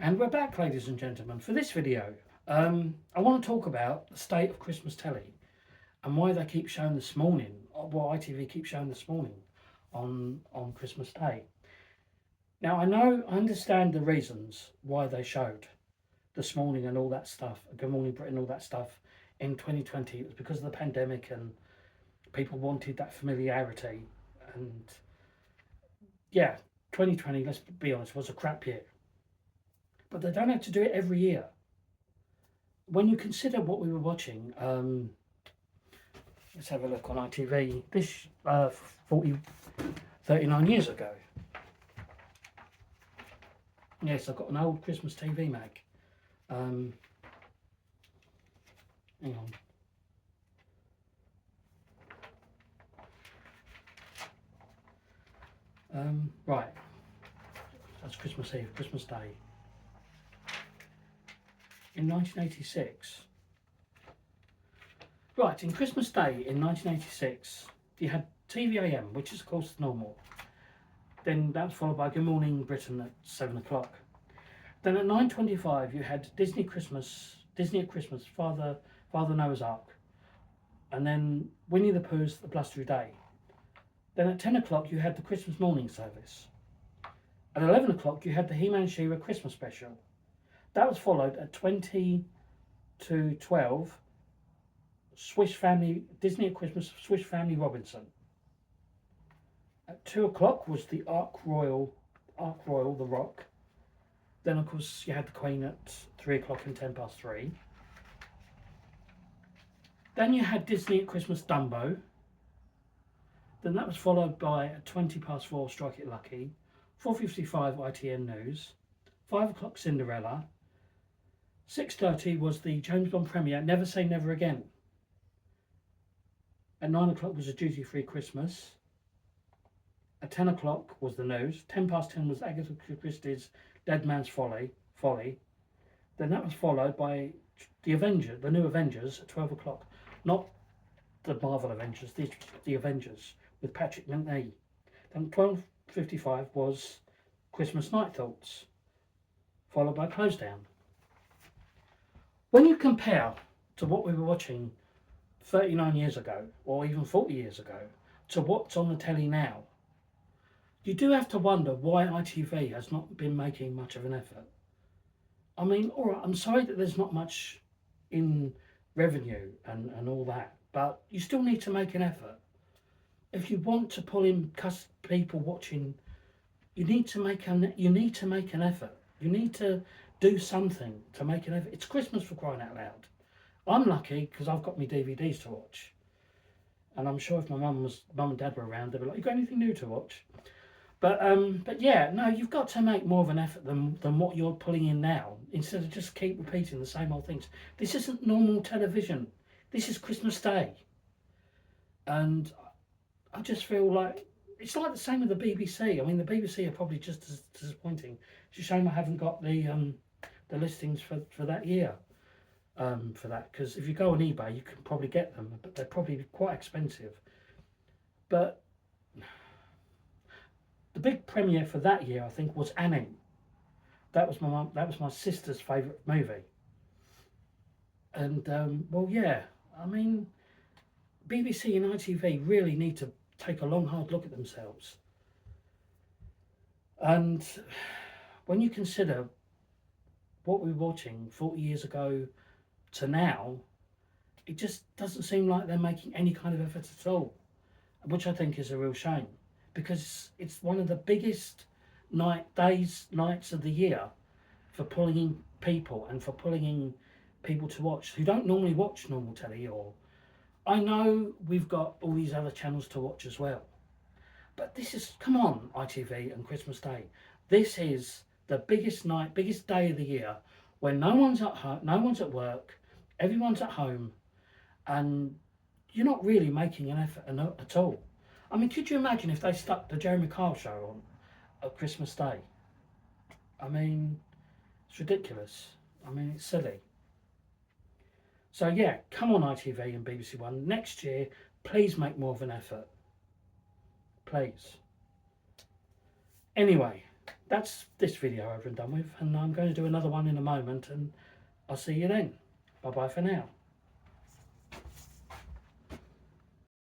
And we're back, ladies and gentlemen, for this video. I want to talk about the state of Christmas telly and why they keep showing this morning, what ITV keeps showing this morning on Christmas Day. Now, I understand the reasons why they showed this morning and all that stuff, Good Morning Britain, all that stuff in 2020. It was because of the pandemic and people wanted that familiarity. And yeah, 2020, let's be honest, was a crap year. But they don't have to do it every year. When you consider what we were watching, let's have a look on ITV. This 39 years ago. Yes, I've got an old Christmas TV mag. Hang on. Right. That's Christmas Eve, Christmas Day. In 1986. Right, in Christmas Day in 1986, you had TVAM, which is of course normal. Then that was followed by Good Morning Britain at 7 o'clock. Then at 9:25 you had Disney at Christmas, Father Noah's Ark. And then Winnie the Pooh's The Blustery Day. Then at 10 o'clock you had the Christmas morning service. At 11 o'clock you had the He-Man She-Ra Christmas special. That was followed at 20 to 12, Disney at Christmas, Swiss Family Robinson. At 2 o'clock was the Ark Royal, The Rock. Then of course you had the Queen at 3 o'clock and 10 past 3. Then you had Disney at Christmas, Dumbo. Then that was followed by at 20 past 4, Strike It Lucky. 4:55 ITN News. 5 o'clock Cinderella. 6:30 was the James Bond premiere, Never Say Never Again. At 9 o'clock was a Duty Free Christmas. At 10 o'clock was the news. 10 past 10 was Agatha Christie's Dead Man's Folly. Then that was followed by the new Avengers at 12 o'clock. Not the Marvel Avengers, the Avengers with Patrick McNee. Then 12:55 was Christmas Night Thoughts, followed by Close Down. When you compare to what we were watching 39 years ago, or even 40 years ago, to what's on the telly now, you do have to wonder why ITV has not been making much of an effort. I mean, all right, I'm sorry that there's not much in revenue and all that, but you still need to make an effort. If you want to pull in people watching, you need to make an effort. You need to do something to make an effort. It's Christmas, for crying out loud. I'm lucky because I've got my DVDs to watch, and I'm sure if my mum and dad were around, they'd be like, "You got anything new to watch?" But yeah, no, you've got to make more of an effort than what you're pulling in now, instead of just keep repeating the same old things. This isn't normal television. This is Christmas Day, and I just feel like it's like the same with the BBC. I mean, the BBC are probably just as disappointing. It's a shame I haven't got the listings for that year. For that, because if you go on eBay, you can probably get them, but they're probably quite expensive. But the big premiere for that year, I think, was Annie. That was my sister's favourite movie. And well, yeah, I mean, BBC and ITV really need to take a long, hard look at themselves. And when you consider what we were watching 40 years ago to now, it just doesn't seem like they're making any kind of effort at all, which I think is a real shame, because it's one of the biggest nights of the year for pulling in people and for pulling in people to watch who don't normally watch normal telly. Or I know we've got all these other channels to watch as well, but this is, come on, ITV and Christmas Day, this is the biggest day of the year, when no one's at home, no one's at work, everyone's at home, and you're not really making an effort at all. I mean, could you imagine if they stuck the Jeremy Kyle show on at Christmas Day? I mean, it's ridiculous. I mean, it's silly. So yeah, come on ITV and BBC One. Next year, please make more of an effort. Please. Anyway, that's this video over and done with, and I'm going to do another one in a moment, and I'll see you then. Bye bye for now.